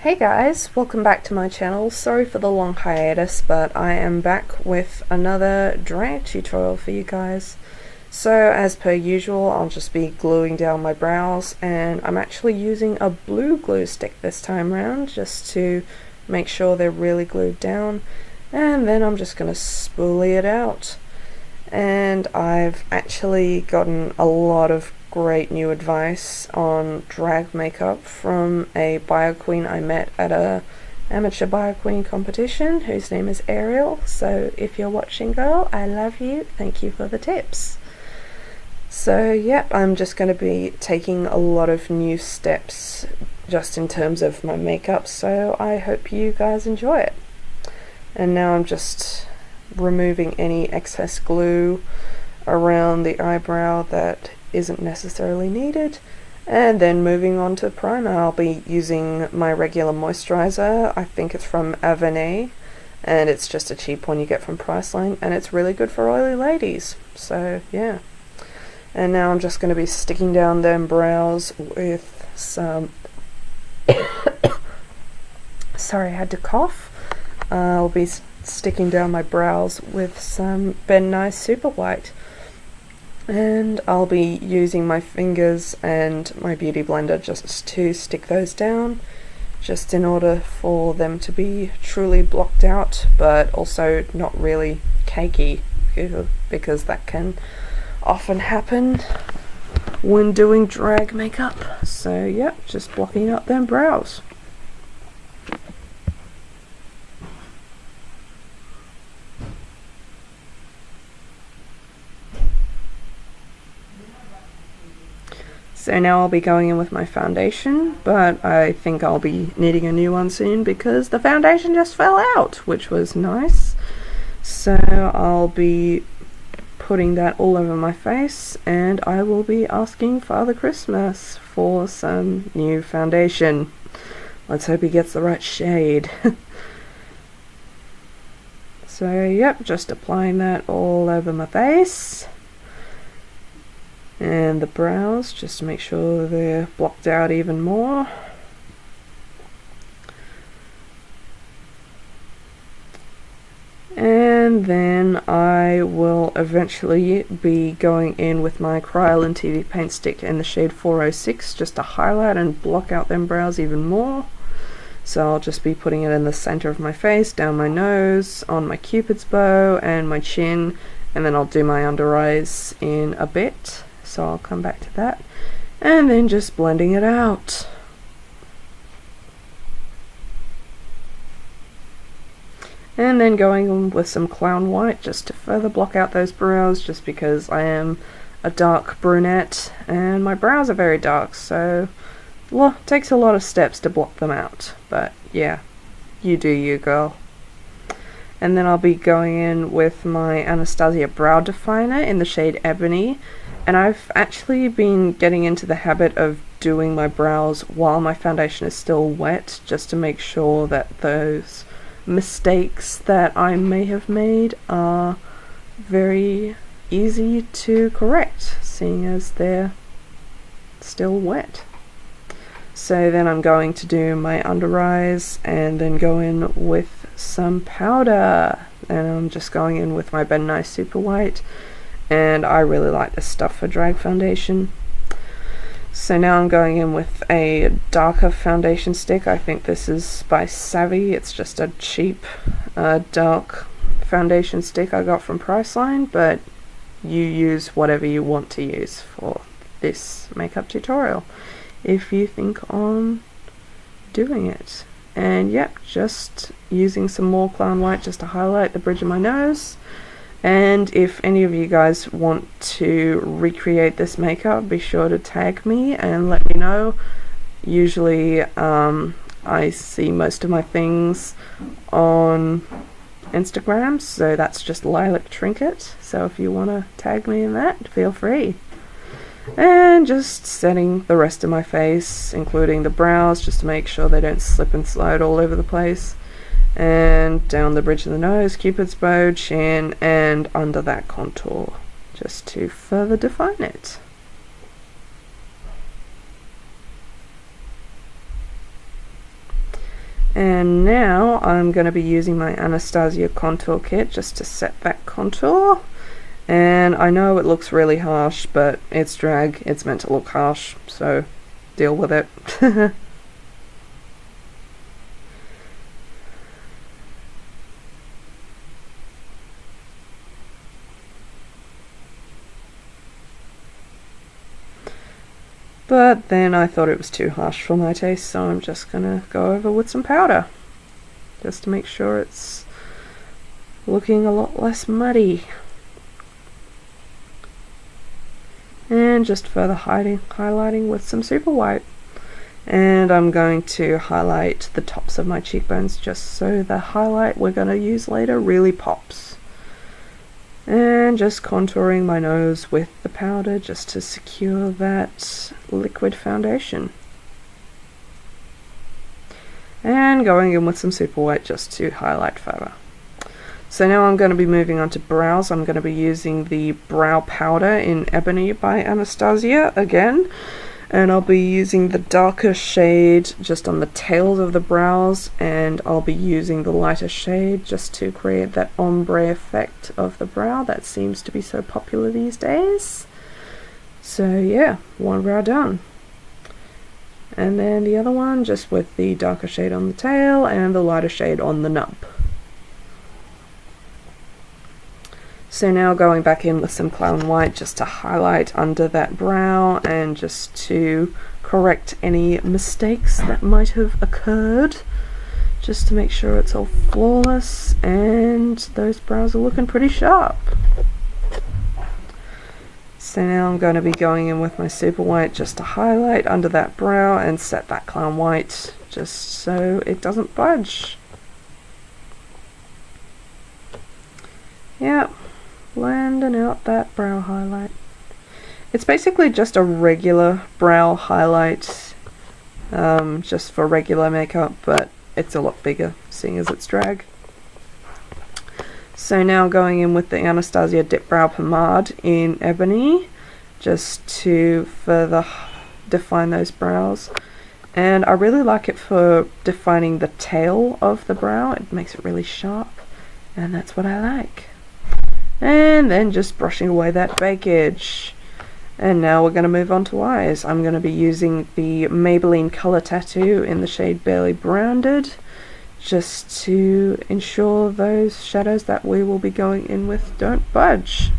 Hey guys, welcome back to my channel. Sorry for the long hiatus, but I am back with another drag tutorial for you guys. So as per usual, I'll just be gluing down my brows, and I'm actually using a blue glue stick this time around just to make sure they're really glued down, and then I'm just going to spoolie it out. And I've actually gotten a lot of great new advice on drag makeup from a bio queen I met at a amateur bio queen competition whose name is Ariel. So if you're watching, girl, I love you. Thank you for the tips. So yep, I'm just going to be taking a lot of new steps just in terms of my makeup, so I hope you guys enjoy it. And now I'm just removing any excess glue around the eyebrow that isn't necessarily needed, and then moving on to primer. I'll be using my regular moisturizer. I think it's from Avene, and it's just a cheap one you get from Priceline, and it's really good for oily ladies. So yeah, and now I'm just going to be sticking down them brows with some sorry, I had to cough. I'll be sticking down my brows with some Ben Nye Super White, and I'll be using my fingers and my beauty blender just to stick those down, just in order for them to be truly blocked out but also not really cakey, because that can often happen when doing drag makeup. So yeah, just blocking out them brows. So now I'll be going in with my foundation, but I think I'll be needing a new one soon because the foundation just fell out, which was nice. So I'll be putting that all over my face, and I will be asking Father Christmas for some new foundation. Let's hope he gets the right shade. So yep, just applying that all over my face. And the brows, just to make sure they're blocked out even more. And then I will eventually be going in with my Kryolan TV paint stick in the shade 406 just to highlight and block out them brows even more. So I'll just be putting it in the center of my face, down my nose, on my cupid's bow and my chin, and then I'll do my under eyes in a bit. So I'll come back to that, and then just blending it out. And then going on with some clown white just to further block out those brows, just because I am a dark brunette and my brows are very dark, so well, it takes a lot of steps to block them out. But yeah, you do you, girl. And then I'll be going in with my Anastasia brow definer in the shade Ebony. And I've actually been getting into the habit of doing my brows while my foundation is still wet, just to make sure that those mistakes that I may have made are very easy to correct, seeing as they're still wet. So then I'm going to do my under eyes and then go in with some powder, and I'm just going in with my Ben Nye Super White. And I really like this stuff for drag foundation. So now I'm going in with a darker foundation stick. I think this is by Savvy. It's just a cheap dark foundation stick I got from Priceline, but you use whatever you want to use for this makeup tutorial if you think on doing it. And yep, just using some more clown white just to highlight the bridge of my nose. And if any of you guys want to recreate this makeup, be sure to tag me and let me know. Usually I see most of my things on Instagram, so that's just Lilac Trinket. So if you want to tag me in that, feel free. And just setting the rest of my face, including the brows, just to make sure they don't slip and slide all over the place. And down the bridge of the nose, cupid's bow, chin, and under that contour, just to further define it. And now I'm going to be using my Anastasia contour kit just to set that contour. And I know it looks really harsh, but it's drag, it's meant to look harsh, so deal with it. But then I thought it was too harsh for my taste, so I'm just gonna go over with some powder, just to make sure it's looking a lot less muddy. And just further highlighting with some super white. And I'm going to highlight the tops of my cheekbones just so the highlight we're going to use later really pops. And just contouring my nose with the powder just to secure that liquid foundation. And going in with some super white just to highlight further. So now I'm going to be moving on to brows. I'm going to be using the brow powder in Ebony by Anastasia again. And I'll be using the darker shade just on the tails of the brows, and I'll be using the lighter shade just to create that ombre effect of the brow that seems to be so popular these days. So yeah, one brow done. And then the other one just with the darker shade on the tail and the lighter shade on the nub. So now going back in with some clown white just to highlight under that brow and just to correct any mistakes that might have occurred, just to make sure it's all flawless and those brows are looking pretty sharp. So now I'm going to be going in with my super white just to highlight under that brow and set that clown white just so it doesn't budge. Yep. Blending out that brow highlight. It's basically just a regular brow highlight, just for regular makeup, but it's a lot bigger seeing as it's drag. So now going in with the Anastasia Dip Brow Pomade in Ebony, just to further define those brows. And I really like it for defining the tail of the brow. It makes it really sharp, and that's what I like. And then just brushing away that bakage. And now we're going to move on to eyes. I'm going to be using the Maybelline Color Tattoo in the shade Barely Browned, just to ensure those shadows that we will be going in with don't budge.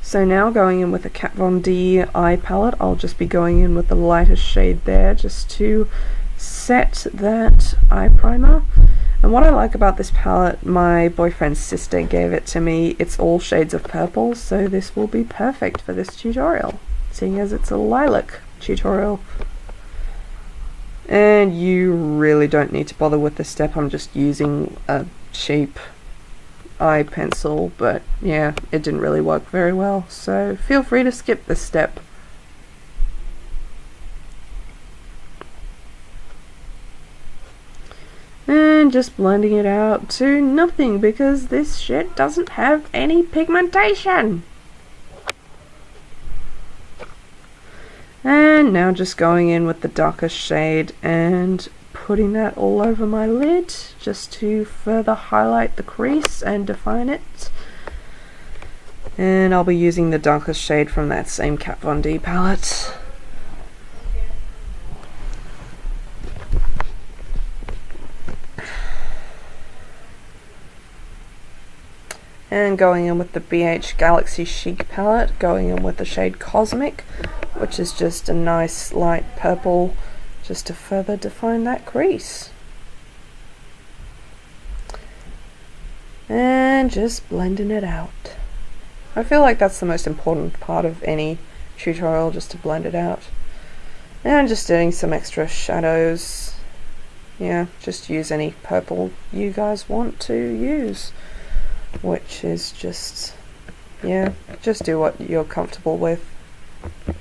So now going in with the Kat Von D eye palette, I'll just be going in with the lightest shade there just to set that eye primer. And what I like about this palette, my boyfriend's sister gave it to me. It's all shades of purple, so this will be perfect for this tutorial, seeing as it's a lilac tutorial. And you really don't need to bother with this step. I'm just using a cheap eye pencil, but yeah, it didn't really work very well, so feel free to skip this step. And just blending it out to nothing because this shit doesn't have any pigmentation. And now just going in with the darkest shade and putting that all over my lid just to further highlight the crease and define it. And I'll be using the darkest shade from that same Kat Von D palette. And going in with the BH Galaxy Chic palette, going in with the shade Cosmic, which is just a nice light purple, just to further define that crease. And just blending it out. I feel like that's the most important part of any tutorial, just to blend it out. And just doing some extra shadows. Yeah, just use any purple you guys want to use, which is just, yeah, just do what you're comfortable with.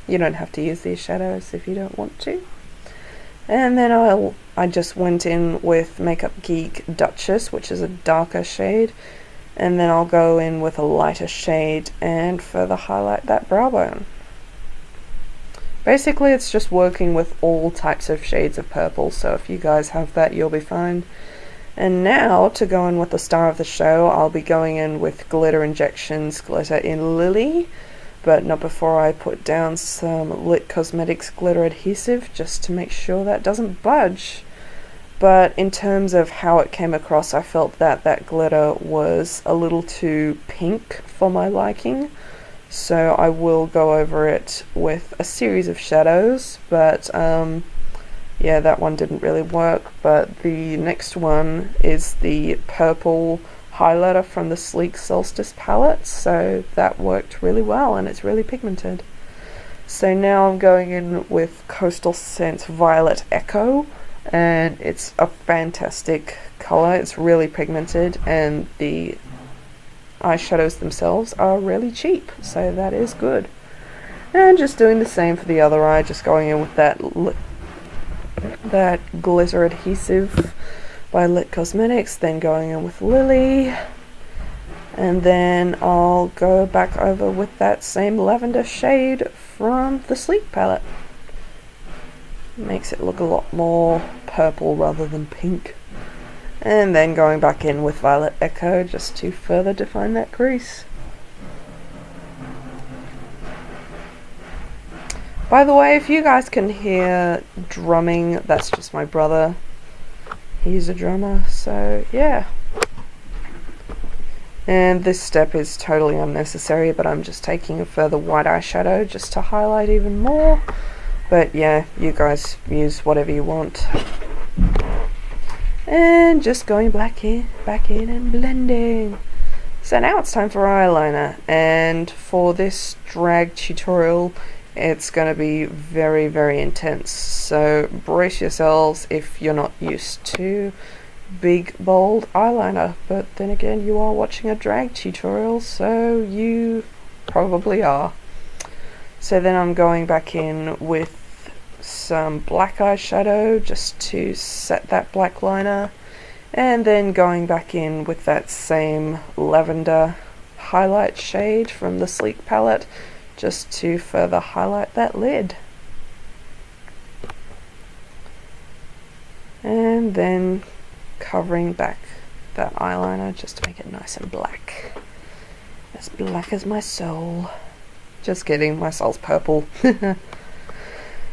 You don't have to use these shadows if you don't want to. And then I just went in with Makeup Geek Duchess, which is a darker shade, and then I'll go in with a lighter shade and further highlight that brow bone. Basically it's just working with all types of shades of purple, so if you guys have that you'll be fine. And now to go in with the star of the show, I'll be going in with Glitter Injections glitter in Lily, but not before I put down some Lit Cosmetics glitter adhesive just to make sure that doesn't budge. But in terms of how it came across, I felt that that glitter was a little too pink for my liking, so I will go over it with a series of shadows, but yeah, that one didn't really work. But the next one is the purple highlighter from the Sleek Solstice palette, so that worked really well and it's really pigmented. So now I'm going in with Coastal Scents Violet Echo, and it's a fantastic colour. It's really pigmented and the eyeshadows themselves are really cheap, so that is good. And just doing the same for the other eye, just going in with that glitter adhesive by Lit Cosmetics, then going in with Lily, and then I'll go back over with that same lavender shade from the Sleek palette. Makes it look a lot more purple rather than pink. And then going back in with Violet Echo just to further define that crease. By the way, if you guys can hear drumming, that's just my brother. He's a drummer, so yeah. And this step is totally unnecessary, but I'm just taking a further white eyeshadow just to highlight even more. But yeah, you guys use whatever you want. And just going back in and blending. So now it's time for eyeliner, and for this drag tutorial it's going to be very, very intense, so brace yourselves if you're not used to big bold eyeliner. But then again, you are watching a drag tutorial, so you probably are. So then I'm going back in with some black eyeshadow just to set that black liner, and then going back in with that same lavender highlight shade from the Sleek palette just to further highlight that lid. And then covering back that eyeliner just to make it nice and black. As black as my soul. Just kidding, my soul's purple.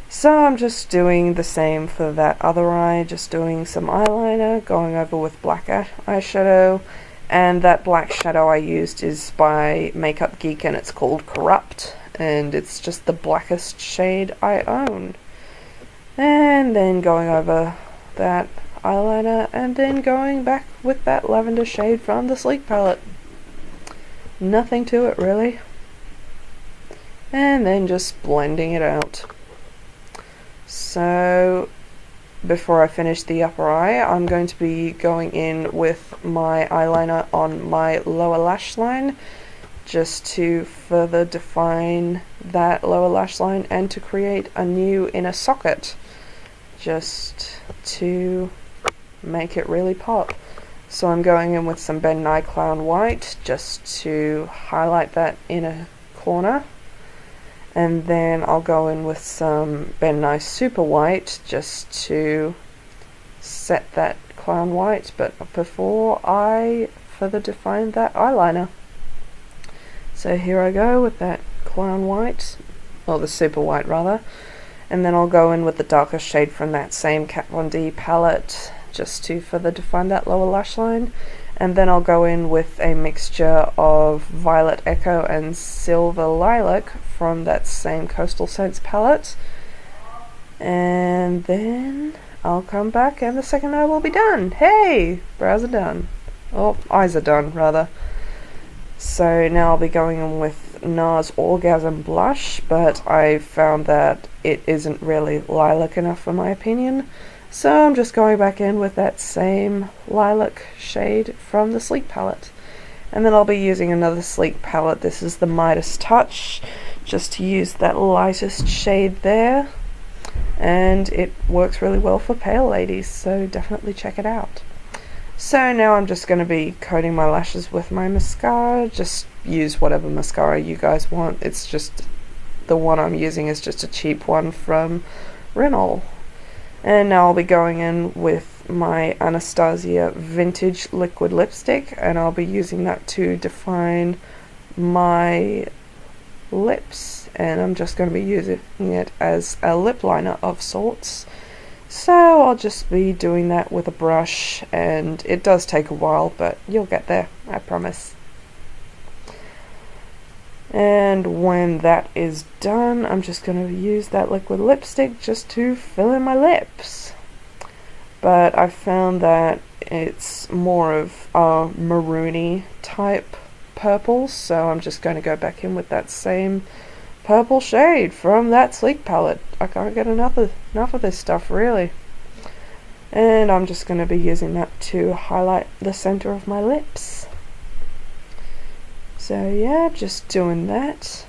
So I'm just doing the same for that other eye, just doing some eyeliner, going over with black eyeshadow, and that black shadow I used is by Makeup Geek and it's called Corrupt, and it's just the blackest shade I own. And then going over that eyeliner and then going back with that lavender shade from the Sleek palette. Nothing to it really. And then just blending it out. So before I finish the upper eye, I'm going to be going in with my eyeliner on my lower lash line just to further define that lower lash line and to create a new inner socket just to make it really pop. So I'm going in with some Ben Nye Clown White just to highlight that inner corner. And then I'll go in with some Ben Nye Super White just to set that clown white, but before I further define that eyeliner. So here I go with that clown white, or the super white rather, and then I'll go in with the darker shade from that same Kat Von D palette just to further define that lower lash line. And then I'll go in with a mixture of Violet Echo and Silver Lilac from that same Coastal Scents palette. And then I'll come back and the second eye will be done. Hey! Brows are done. Oh, eyes are done, rather. So now I'll be going in with NARS Orgasm Blush, but I found that it isn't really lilac enough for my opinion. So I'm just going back in with that same lilac shade from the Sleek palette. And then I'll be using another Sleek palette. This is the Midas Touch, just to use that lightest shade there. And it works really well for pale ladies, so definitely check it out. So now I'm just going to be coating my lashes with my mascara. Just use whatever mascara you guys want. It's just the one I'm using is just a cheap one from Renault. And now I'll be going in with my Anastasia Vintage Liquid Lipstick, and I'll be using that to define my lips, and I'm just going to be using it as a lip liner of sorts. So I'll just be doing that with a brush, and it does take a while, but you'll get there, I promise. And when that is done, I'm just going to use that liquid lipstick just to fill in my lips. But I found that it's more of a maroony type purple, so I'm just going to go back in with that same purple shade from that Sleek palette. I can't get enough of this stuff, really. And I'm just going to be using that to highlight the center of my lips. So yeah, just doing that.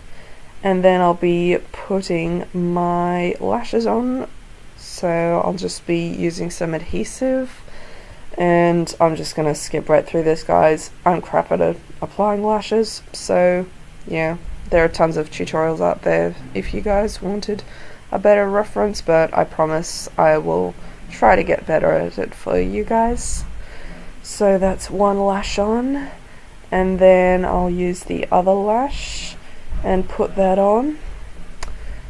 And then I'll be putting my lashes on. So I'll just be using some adhesive. And I'm just going to skip right through this, guys. I'm crap at applying lashes. So yeah, there are tons of tutorials out there if you guys wanted a better reference. But I promise I will try to get better at it for you guys. So that's one lash on. And then I'll use the other lash and put that on.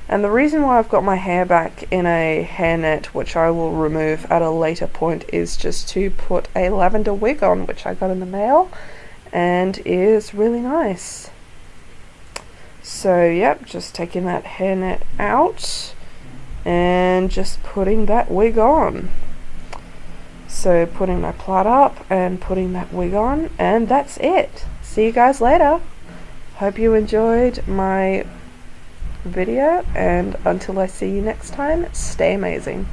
And the reason why I've got my hair back in a hairnet, which I will remove at a later point, is just to put a lavender wig on, which I got in the mail and is really nice. So yep, just taking that hairnet out and just putting that wig on. So putting my plait up and putting that wig on, and that's it. See you guys later. Hope you enjoyed my video, and until I see you next time, stay amazing.